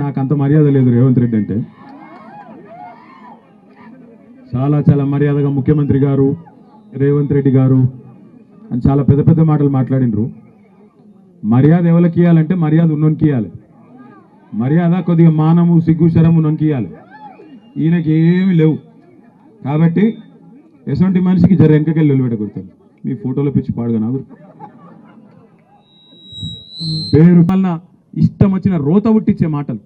నాకు అంత మర్యాద లేదు రేవంత్ రెడ్డి అంటే. చాలా మర్యాదగా ముఖ్యమంత్రి గారు రేవంత్ రెడ్డి గారు అని చాలా పెద్ద మాటలు మాట్లాడినరు. మర్యాద ఎవరికి ఇవ్వాలంటే మర్యాద ఉన్నోనికి ఇవ్వాలి. మర్యాద కొద్దిగా మానము సిగ్గు శరము ఉన్నోనికి ఇవ్వాలి. ఈయనకి ఏమీ లేవు. కాబట్టి ఎటువంటి మనిషికి జర వెనకకెళ్ళి నిలబెట్టకూడతాను. మీ ఫోటోలో పిచ్చి పాడుగా నాకు పేరు ఇష్టం వచ్చిన రోత ఉట్టించే మాటలు,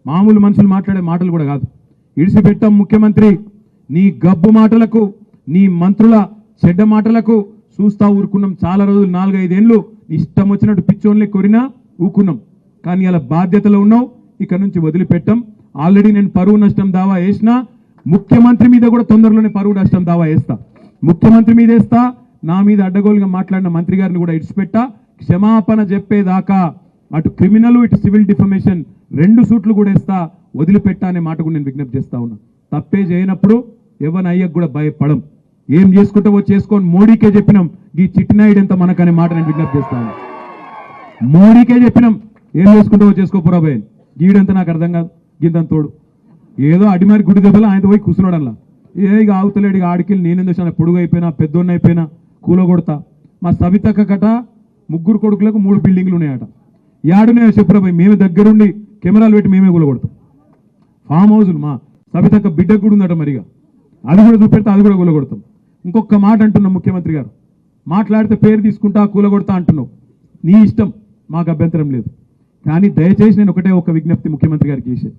మామూలు మనుషులు మాట్లాడే మాటలు కూడా కాదు. ఇడిసిపెట్టాం ముఖ్యమంత్రి, నీ గబ్బు మాటలకు, నీ మంత్రుల చెడ్డ మాటలకు చూస్తా ఊరుకున్నాం. చాలా రోజులు 4-5 ఏళ్ళు ఇష్టం వచ్చినట్టు పిచ్చోన్లే కొరినా ఊకున్నాం. కానీ అలా బాధ్యతలో ఉన్నావు, ఇక నుంచి వదిలిపెట్టాం. ఆల్రెడీ నేను పరువు నష్టం దావా వేసినా, ముఖ్యమంత్రి మీద కూడా తొందరలోనే పరువు నష్టం దావా వేస్తా. ముఖ్యమంత్రి మీద వేస్తా, నా మీద అడ్డగోలుగా మాట్లాడిన మంత్రి గారిని కూడా ఇడిచిపెట్టా. క్షమాపణ చెప్పేదాకా అటు క్రిమినల్ ఇటు సివిల్ డిఫమేషన్ 2 సూట్లు కూడా వేస్తా. వదిలిపెట్టా అనే మాట కూడా నేను విజ్ఞప్తి చేస్తా ఉన్నా. తప్పే చేయనప్పుడు ఎవరిని అయ్యకు కూడా భయపడం. ఏం చేసుకుంటావో చేసుకొని మోడీకే చెప్పినాం, ఈ చిట్టినాయుడు ఎంత మనకనే మాట నేను విజ్ఞప్తి చేస్తా ఉన్నా. మోడీకే చెప్పినాం, ఏం చేసుకుంటావో చేసుకోపోరా భయ, గీడంతా నాకు అర్థం కాదు. గింత తోడు ఏదో అడిమారి గుడి దెబ్బలు ఆయన పోయి కూర్చున్నాడు. అలా ఇక ఆవుతలేడు. ఇక ఆడికెళ్ళి నేనేందో పొడుగు అయిపోయినా పెద్దోన్న అయిపోయినా కూలగొడతా. మా సవితక్క కట 3 కొడుకులకు 3 బిల్డింగ్లు ఉన్నాయట. యాడునే చెప్పురాబాయ్, మేమే దగ్గరుండి కెమెరాలు పెట్టి మేమే కూలగొడతాం. ఫామ్ హౌజులు మా సవితక్క బిడ్డకు కూడా ఉందట. మరిగా అది కూడా చూపెడితే అది కూడా కూలగొడతాం. ఇంకొక మాట అంటున్నాం, ముఖ్యమంత్రి గారు మాట్లాడితే పేరు తీసుకుంటా కూలగొడతా అంటున్నావు. నీ ఇష్టం, మాకు అభ్యంతరం లేదు. కానీ దయచేసి నేను ఒక విజ్ఞప్తి ముఖ్యమంత్రి గారికి చేసేది,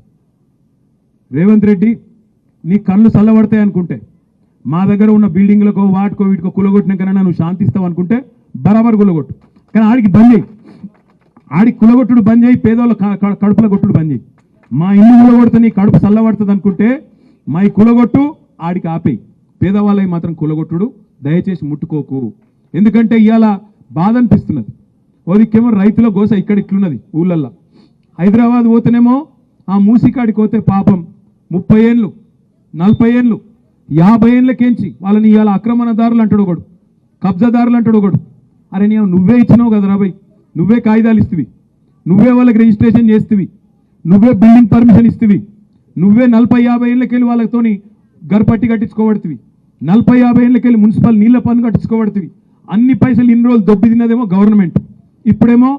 రేవంత్ రెడ్డి నీ కళ్ళు చల్లబడతాయి అనుకుంటే, మా దగ్గర ఉన్న బిల్డింగ్లకో వాటికో వీటికో కూలగొట్టినాకైనా నువ్వు శాంతిస్తావు అనుకుంటే బరాబర్ కూలగొట్టు. కానీ ఆడికి బంద్ చేయి, ఆడికి కులగొట్టుడు బంద్ చేయి, పేదోళ్ళ కడుపుల కొట్టుడు బంద్ చేయి. మా ఇల్లు కూలగొడితే నీ కడుపు చల్లబడుతుంది అనుకుంటే మా ఈ కులగొట్టు, ఆడికి ఆపేయి. పేదవాళ్ళకి మాత్రం కులగొట్టుడు దయచేసి ముట్టుకోకు. ఎందుకంటే ఇవాళ బాధ అనిపిస్తున్నది. ఓదికేమో రైతుల గోస ఇక్కడ ఇట్లున్నది ఊళ్ళల్లో. హైదరాబాద్ పోతేనేమో ఆ మూసికాడికి పోతే పాపం 30 ఏళ్ళు 40 ఏళ్ళు 50 ఏళ్ళకేంచి వాళ్ళని ఇవాళ ఆక్రమణదారులు అంటాడు ఒకడు, కబ్జాదారులు అంటాడు ఒకడు. అరే నువ్వే ఇచ్చినావు కదా రాబాయ్, నువ్వే కాగితాలు ఇస్తువి, నువ్వే వాళ్ళకి రిజిస్ట్రేషన్ చేస్తువి, నువ్వే బిల్డింగ్ పర్మిషన్ ఇస్తువి, నువ్వే 40-50 ఏళ్ళకెళ్ళి వాళ్ళతోని గర్పట్టి కట్టించుకోబడుతుంది, 40-50 ఏళ్ళకెళ్ళి మున్సిపల్ నీళ్ల పన్ను కట్టించుకోబడుతుంది. అన్ని పైసలు ఇన్ని రోజులు దొబ్బి తిన్నదేమో గవర్నమెంట్. ఇప్పుడేమో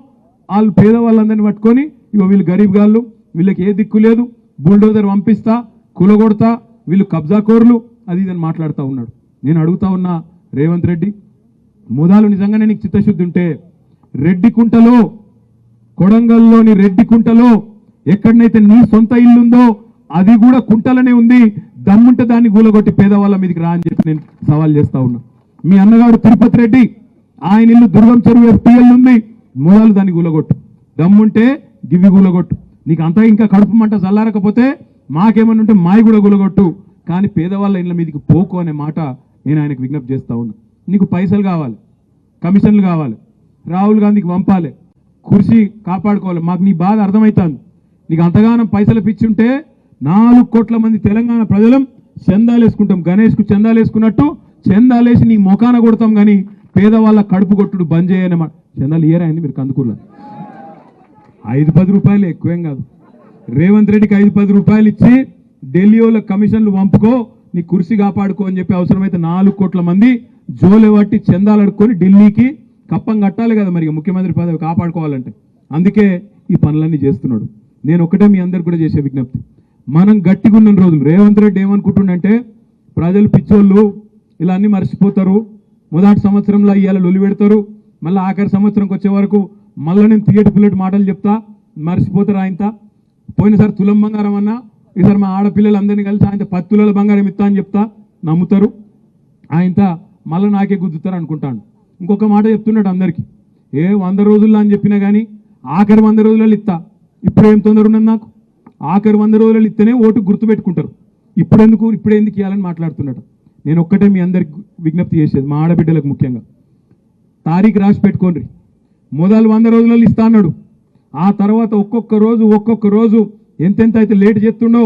వాళ్ళు పేదవాళ్ళందరినీ పట్టుకొని ఇగో వీళ్ళు గరీబ్ గాళ్ళు, వీళ్ళకి ఏ దిక్కు లేదు, బుల్డోజర్ పంపిస్తా, కూలగొడతా, వీళ్ళు కబ్జాకోరులు, అది ఇదని మాట్లాడుతూ ఉన్నాడు. నేను అడుగుతా ఉన్నా రేవంత్ రెడ్డి, మొదలు నిజంగానే నీకు చిత్తశుద్ధి ఉంటే రెడ్డికుంటలో, కొడంగల్లోని రెడ్డికుంటలో ఎక్కడనైతే నీ సొంత ఇల్లుందో అది కూడా కుంటలనే ఉంది, దమ్ముంటే దాన్ని కూలగొట్టి పేదవాళ్ళ మీదకి రా అని చెప్పి నేను సవాల్ చేస్తా ఉన్నా. మీ అన్నగాడు తిరుపతి రెడ్డి, ఆయన ఇల్లు దుర్గం చెరువు FTL ఉంది, మొదలు దాన్ని కూలగొట్టు, దమ్ముంటే గివి కూలగొట్టు. నీకు అంతా ఇంకా కడుపు మంట చల్లారకపోతే మాకేమన్నా ఉంటే మాయి కూడా కూలగొట్టు, కానీ పేదవాళ్ళ ఇళ్ళ మీదకి పోకు అనే మాట నేను ఆయనకు విజ్ఞప్తి చేస్తా ఉన్నా. నీకు పైసలు కావాలి, కమిషన్లు కావాలి, రాహుల్ గాంధీకి పంపాలి, కుర్చీ కాపాడుకోవాలి. మాకు నీ బాధ అర్థమవుతుంది. నీకు అంతగానం పైసలు పిచ్చి ఉంటే 4 కోట్ల మంది తెలంగాణ ప్రజలం చందాలు వేసుకుంటాం. గణేష్కు చందాలు వేసుకున్నట్టు చందాలేసి నీ మొఖాన కొడతాం. కానీ పేదవాళ్ళ కడుపు కొట్టుడు బంద్ చేయనమాట. చందాలు ఇయ్యరాయండి మీరు కందుకూరులో. 5-10 రూపాయలు ఎక్కువేం కాదు. రేవంత్ రెడ్డికి 5-10 రూపాయలు ఇచ్చి ఢిల్లీ వాళ్ళ కమిషన్లు పంపుకో, నీ కుర్చీ కాపాడుకో అని చెప్పి అవసరమైతే 4 కోట్ల మంది జోలే పట్టి చందాలు అడుక్కొని ఢిల్లీకి కప్పం కట్టాలి కదా మరి ముఖ్యమంత్రి పదవి కాపాడుకోవాలంటే. అందుకే ఈ పనులన్నీ చేస్తున్నాడు. నేను ఒకటే మీ అందరికి కూడా చేసే విజ్ఞప్తి, మనం గట్టిగా ఉన్న రోజులు రేవంత్ రెడ్డి ఏమనుకుంటుండంటే ప్రజలు పిచ్చోళ్ళు ఇలా అన్నీ మర్చిపోతారు, మొదటి సంవత్సరంలో ఇవాళ లొలి పెడతారు, మళ్ళీ ఆఖరి సంవత్సరంకి వచ్చే వరకు మళ్ళీ నేను పుల్లెట్ మాటలు చెప్తా, మర్చిపోతారు. ఆయనత పోయినసారి తులం బంగారం అన్నా, ఈసారి మా ఆడపిల్లలందరినీ కలిసి ఆయన 10 తులాల బంగారం ఇస్తా అని చెప్తా, నమ్ముతారు. ఆయనత మళ్ళీ నాకే గుద్దుతారు అనుకుంటాను. ఇంకొక మాట చెప్తున్నాడు అందరికీ, 100 రోజుల్లో అని చెప్పినా కానీ ఆఖరి 100 రోజులలో ఇస్తా. ఇప్పుడు ఏం తొందర ఉన్నది నాకు, ఆఖరి 100 రోజులలో ఇస్తేనే ఓటు గుర్తుపెట్టుకుంటారు. ఇప్పుడెందుకు ఇవ్వాలని మాట్లాడుతున్నాడు. నేను ఒక్కటే మీ అందరికి విజ్ఞప్తి చేసేది, మా ఆడబిడ్డలకు ముఖ్యంగా తారీఖు రాసి పెట్టుకోండి. మొదలు 100 రోజులలో ఇస్తా అన్నాడు, ఆ తర్వాత ఒక్కొక్క రోజు ఎంతెంత అయితే లేట్ చేస్తుండో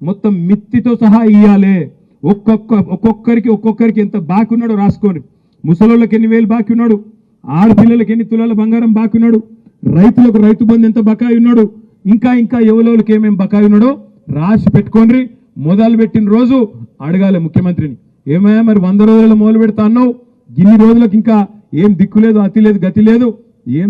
మొత్తం మిత్తితో సహా ఇయ్యాలి. ఒక్కొక్కరికి ఎంత బాకీ ఉన్నాడో రాసుకోండి. ముసలోళ్ళకి ఎన్ని వేలు బాకీ ఉన్నాడు, ఆడపిల్లలకి ఎన్ని తులాల బంగారం బాకీ ఉన్నాడు, రైతులకు రైతు బంధు ఎంత బకాయి ఉన్నాడు, ఇంకా ఇంకా ఎవలోకి ఏమేమి బకాయి ఉన్నాడో రాసి పెట్టుకోండి. మొదలు పెట్టిన రోజు అడగాలి ముఖ్యమంత్రిని, ఏమయ్యా మరి 100 రోజుల్లో మొదలు పెడతా అన్నావు, ఇన్ని రోజులకు ఇంకా ఏం దిక్కు లేదు, అతి లేదు, గతి లేదు, ఏం